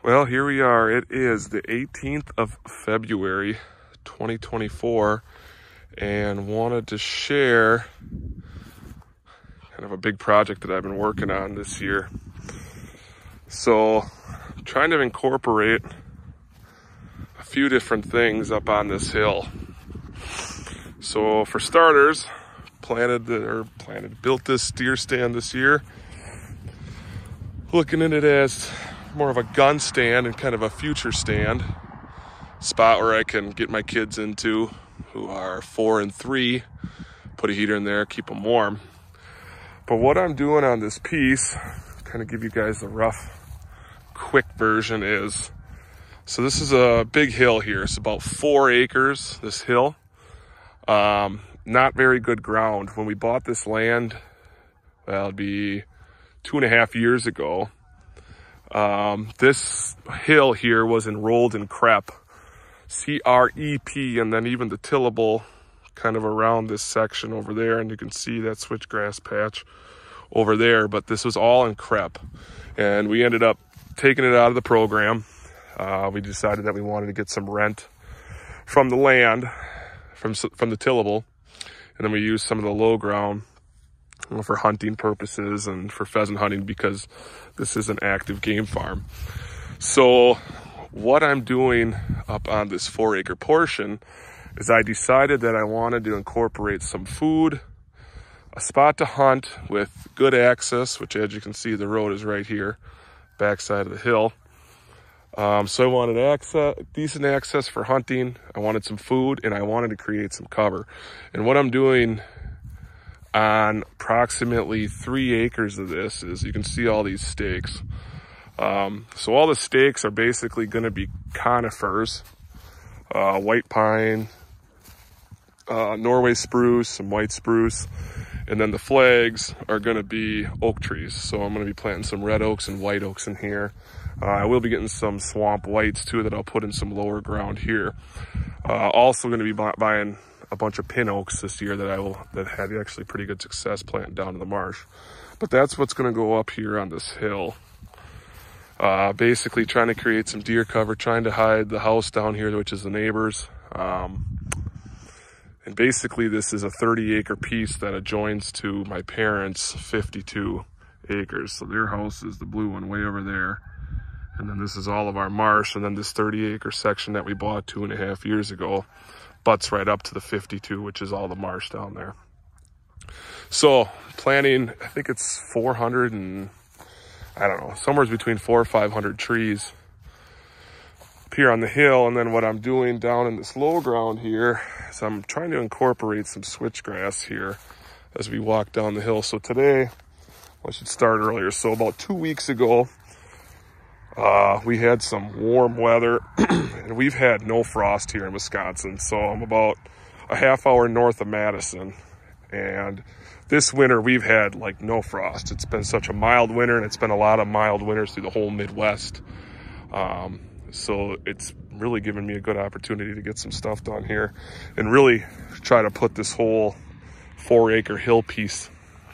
Well, here we are. It is the 18th of February, 2024, and wanted to share kind of a big project that I've been working on this year. So, I'm trying to incorporate a few different things up on this hill. So, for starters, built this steer stand this year, looking at it as more of a gun stand and kind of a future stand spot where I can get my kids into who are 4 and 3, put a heater in there, keep them warm. But what I'm doing on this piece, kind of give you guys a rough, quick version is, so this is a big hill here. It's about 4 acres, this hill. Not very good ground. When we bought this land, well, it'd be 2.5 years ago, this hill here was enrolled in CREP, C-R-E-P, and then even the tillable kind of around this section over there, and you can see that switchgrass patch over there, but this was all in CREP, and we ended up taking it out of the program. We decided that we wanted to get some rent from the land, from the tillable, and then we used some of the low ground for hunting purposes and for pheasant hunting because this is an active game farm. So what I'm doing up on this 4-acre portion is I decided that I wanted to incorporate some food, a spot to hunt with good access, which as you can see the road is right here, backside of the hill. So I wanted decent access for hunting, I wanted some food, and I wanted to create some cover. And what I'm doing on approximately 3 acres of this is, you can see all these stakes. So all the stakes are basically going to be conifers, white pine, Norway spruce, some white spruce, and then the flags are going to be oak trees. So I'm going to be planting some red oaks and white oaks in here. I will be getting some swamp whites too that I'll put in some lower ground here. Also going to be buying a bunch of pin oaks this year that had actually pretty good success planting down in the marsh. But that's what's going to go up here on this hill. Basically trying to create some deer cover, trying to hide the house down here, which is the neighbors. And basically this is a 30-acre piece that adjoins to my parents' 52 acres. So their house is the blue one way over there. And then this is all of our marsh. And then this 30-acre section that we bought 2.5 years ago butts right up to the 52, which is all the marsh down there. So planting, I think it's 400 and, I don't know, somewhere between 400 or 500 trees up here on the hill. And then what I'm doing down in this low ground here is I'm trying to incorporate some switchgrass here as we walk down the hill. So today, I should start earlier. So about 2 weeks ago, we had some warm weather and we've had no frost here in Wisconsin. So I'm about a half hour north of Madison, and this winter we've had like no frost. It's been such a mild winter, and it's been a lot of mild winters through the whole Midwest. So it's really given me a good opportunity to get some stuff done here and really try to put this whole 4-acre hill piece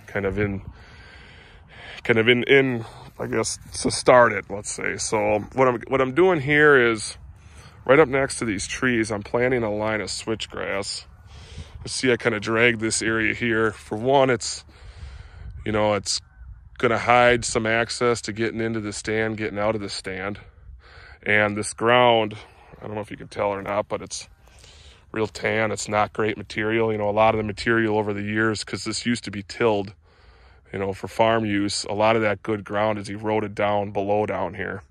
kind of in, I guess, to start it, let's say. So what I'm doing here is right up next to these trees, I'm planting a line of switchgrass. You see, I kind of dragged this area here. For one, it's going to hide some access to getting into the stand, getting out of the stand. And this ground, I don't know if you can tell or not, but it's real tan. It's not great material. A lot of the material over the years, because this used to be tilled, for farm use, a lot of that good ground is eroded down below down here.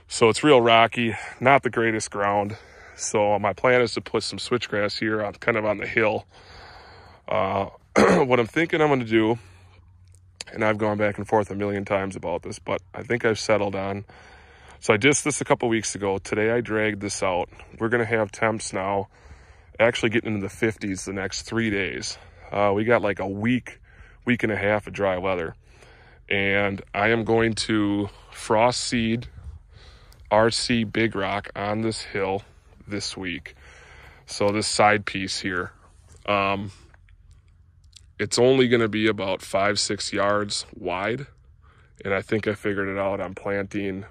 So it's real rocky, not the greatest ground. So my plan is to put some switchgrass here kind of on the hill. What I'm thinking I'm going to do, and I've gone back and forth a million times about this, but I think I've settled on. So I did this a couple weeks ago. Today I dragged this out. We're going to have temps now actually getting into the 50s the next 3 days. We got like a week and a half of dry weather. And I am going to frost seed RC Big Rock on this hill this week. So this side piece here, it's only going to be about 5-6 yards wide. And I think I figured it out. I'm planting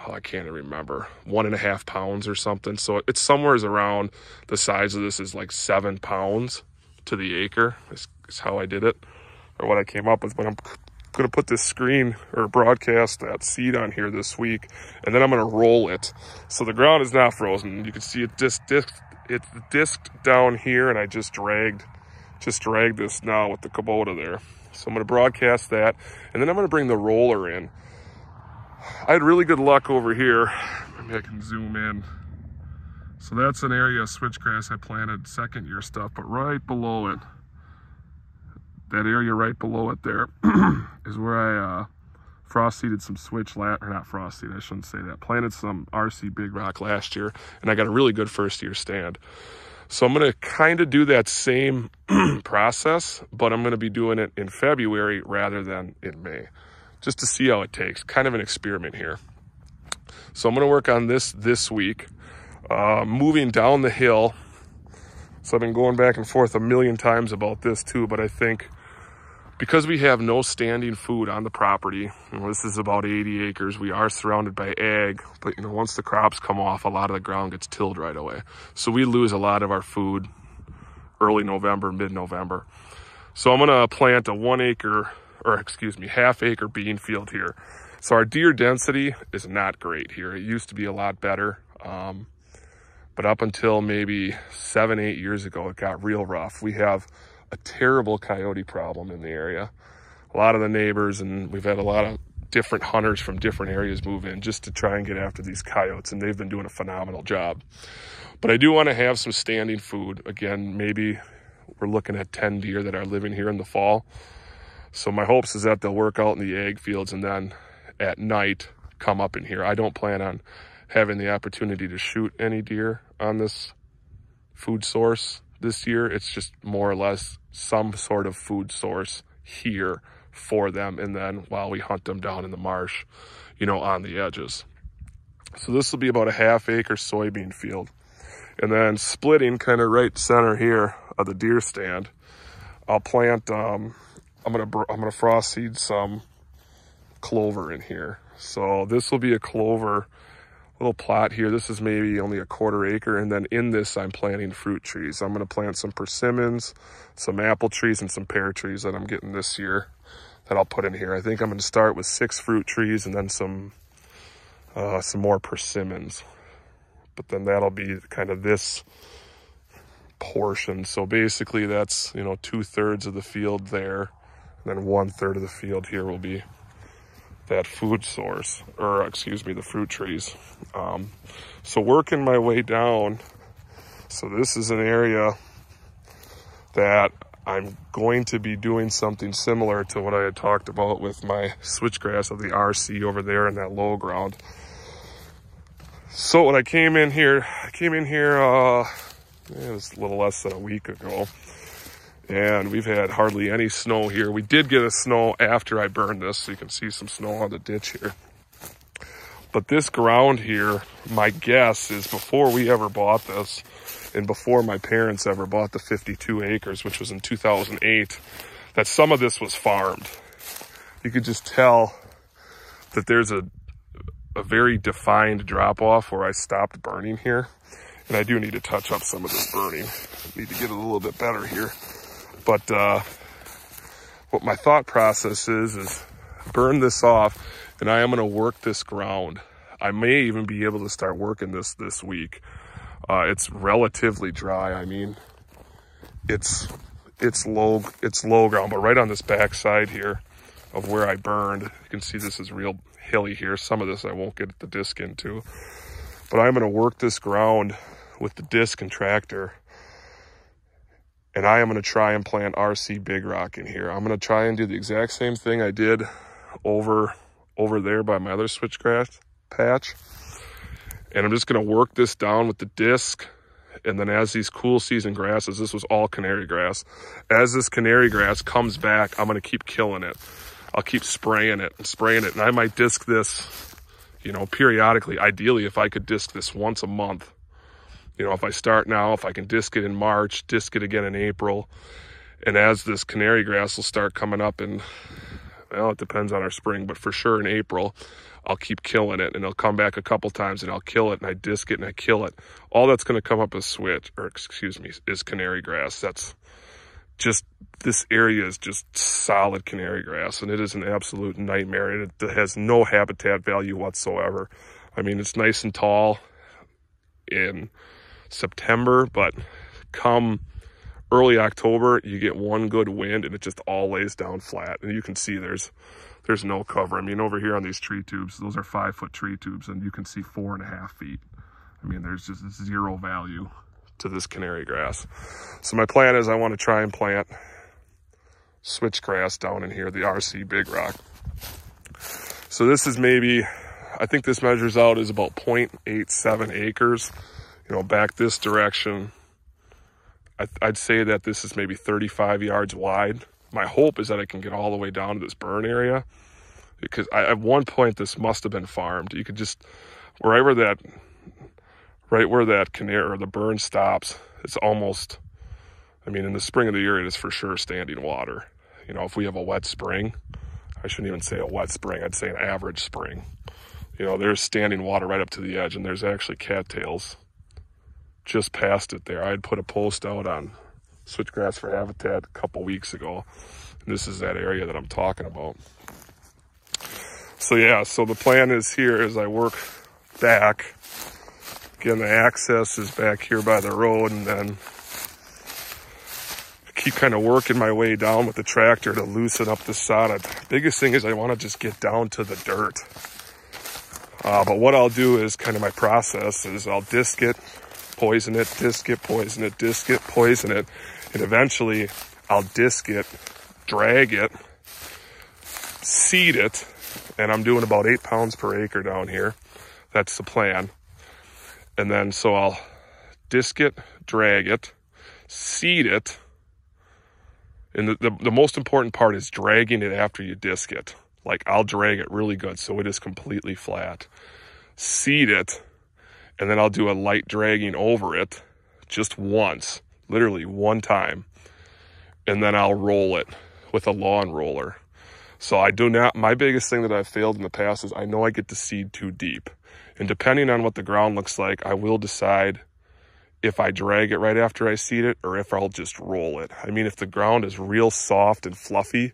I can't even remember, 1.5 pounds or something. So it's somewhere around the size of this is like 7 pounds to the acre is how I did it, or what I came up with. But I'm going to put this screen or broadcast that seed on here this week, and then I'm going to roll it. So the ground is not frozen. You can see it it's disked down here, and I just dragged this now with the Kubota there. So I'm going to broadcast that, and then I'm going to bring the roller in. I had really good luck over here. Maybe I can zoom in. So that's an area of switchgrass I planted second year stuff, but right below it, that area right below it there is where I frost seeded some not frost seed, I shouldn't say that. Planted some RC Big Rock last year, and I got a really good first year stand. So I'm going to kind of do that same process, but I'm going to be doing it in February rather than in May, just to see how it takes. Kind of an experiment here. So I'm going to work on this week. Moving down the hill. So I've been going back and forth a million times about this too, but I think because we have no standing food on the property, this is about 80 acres, we are surrounded by ag, but once the crops come off, a lot of the ground gets tilled right away. So we lose a lot of our food early November, mid-November. So I'm gonna plant a half acre bean field here. So our deer density is not great here. It used to be a lot better. But up until maybe 7-8 years ago, it got real rough. We have a terrible coyote problem in the area. A lot of the neighbors, and we've had a lot of different hunters from different areas move in just to try and get after these coyotes, and they've been doing a phenomenal job. But I do want to have some standing food. Again, maybe we're looking at 10 deer that are living here in the fall. So my hopes is that they'll work out in the ag fields and then at night come up in here. I don't plan on having the opportunity to shoot any deer on this food source this year. It's just more or less some sort of food source here for them, and then while we hunt them down in the marsh, on the edges. So this will be about a half acre soybean field, and then splitting kind of right center here of the deer stand, I'll plant I'm gonna frost seed some clover in here. So this will be a clover little plot here. This is maybe only a 1/4 acre, and then in this I'm planting fruit trees. I'm going to plant some persimmons, some apple trees, and some pear trees that I'm getting this year that I'll put in here. I think I'm going to start with 6 fruit trees and then some more persimmons, but then that'll be kind of this portion. So basically that's 2/3 of the field there, and then 1/3 of the field here will be that food source, or excuse me, the fruit trees. So working my way down, so this is an area that I'm going to be doing something similar to what I had talked about with my switchgrass of the RC over there in that low ground. So when I came in here, it was a little less than a week ago, and we've had hardly any snow here. We did get a snow after I burned this, so you can see some snow on the ditch here. But this ground here, my guess is before we ever bought this, and before my parents ever bought the 52 acres, which was in 2008, that some of this was farmed. You could just tell that there's a very defined drop-off where I stopped burning here. And I do need to touch up some of this burning. I need to get a little bit better here. But what my thought process is burn this off, and I am going to work this ground. I may even be able to start working this week. It's relatively dry. I mean, it's low ground, but right on this back side here of where I burned, you can see this is real hilly here. Some of this I won't get the disc into, but I'm going to work this ground with the disc and tractor. And I am going to try and plant RC Big Rock in here. I'm going to try and do the exact same thing I did over there by my other switchgrass patch. And I'm just going to work this down with the disc. And then as these cool season grasses, this was all canary grass. As this canary grass comes back, I'm going to keep killing it. I'll keep spraying it. And I might disc this, periodically. Ideally, if I could disc this once a month. If I start now, if I can disc it in March, disc it again in April. And as this canary grass will start coming up in well, it depends on our spring, but for sure in April, I'll keep killing it, and it'll come back a couple times, and I'll kill it, and I disc it, and I kill it. All that's going to come up is is canary grass. That's just, this area is just solid canary grass, and it is an absolute nightmare. It has no habitat value whatsoever. I mean, it's nice and tall in September, but come early October, you get one good wind and it just all lays down flat. And you can see there's no cover. I mean, over here on these tree tubes, those are 5-foot tree tubes, and you can see 4.5 feet. I mean, there's just zero value to this canary grass. So my plan is I want to try and plant switchgrass down in here, the RC Big Rock. So this is maybe, I think this measures out as about 0.87 acres. You know, back this direction, I'd say that this is maybe 35 yards wide. My hope is that I can get all the way down to this burn area, because at one point this must have been farmed. You could just, right where that canary or the burn stops, it's almost, I mean, in the spring of the year, it is for sure standing water. You know, if we have a wet spring, I shouldn't even say a wet spring, I'd say an average spring. You know, there's standing water right up to the edge, and there's actually cattails just past it there. I had put a post out on Switchgrass for Habitat a couple weeks ago, and this is that area that I'm talking about. So yeah, so the plan is here as I work back. Again, the access is back here by the road, and then keep kind of working my way down with the tractor to loosen up the sod. The biggest thing is I want to just get down to the dirt. But what I'll do is kind of my process is I'll disc it, poison it, disc it, poison it, disc it, poison it, and eventually I'll disc it, drag it, seed it, and I'm doing about 8 pounds per acre down here. That's the plan. And then so I'll disc it, drag it, seed it, and the most important part is dragging it after you disc it. Like, I'll drag it really good so it is completely flat. Seed it, and then I'll do a light dragging over it just once, literally one time. And then I'll roll it with a lawn roller. So I do not, my biggest thing that I've failed in the past is I know I get to seed too deep. And depending on what the ground looks like, I will decide if I drag it right after I seed it or if I'll just roll it. I mean, if the ground is real soft and fluffy,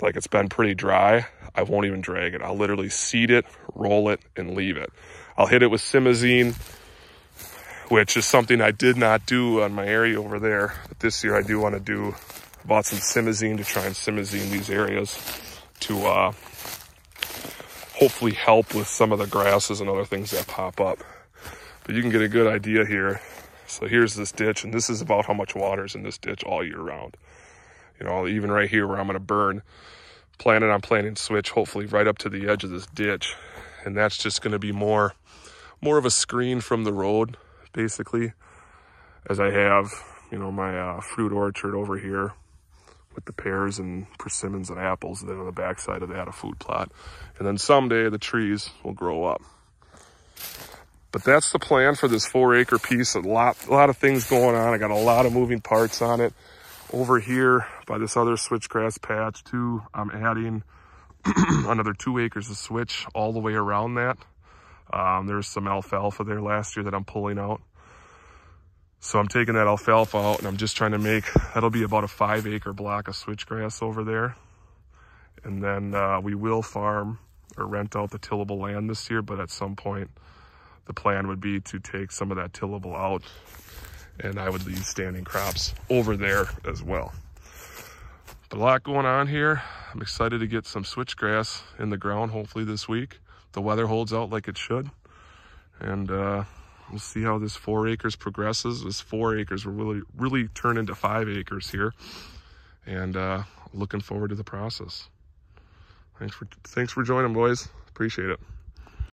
like it's been pretty dry, I won't even drag it. I'll literally seed it, roll it, and leave it. I'll hit it with simazine, which is something I did not do on my area over there. But this year I do want to do, I bought some simazine to try and simazine these areas to hopefully help with some of the grasses and other things that pop up. But you can get a good idea here. So here's this ditch, and this is about how much water's in this ditch all year round. You know, even right here where I'm going to burn, planning on planting switch, hopefully right up to the edge of this ditch. And that's just going to be more of a screen from the road, basically, as I have, you know, my fruit orchard over here with the pears and persimmons and apples. And then on the backside of that, a food plot. And then someday the trees will grow up. But that's the plan for this 4-acre piece. A lot of things going on. I got a lot of moving parts on it. Over here by this other switchgrass patch too, I'm adding another 2 acres of switch all the way around that. There's some alfalfa there last year that I'm pulling out. So I'm taking that alfalfa out and I'm just trying to make, that'll be about a 5-acre block of switchgrass over there. And then we will farm or rent out the tillable land this year, but at some point the plan would be to take some of that tillable out, and I would leave standing crops over there as well. But a lot going on here. I'm excited to get some switchgrass in the ground hopefully this week. The weather holds out like it should. And we'll see how this 4 acres progresses. This 4 acres will really turn into 5 acres here. And looking forward to the process. Thanks for joining, boys. Appreciate it.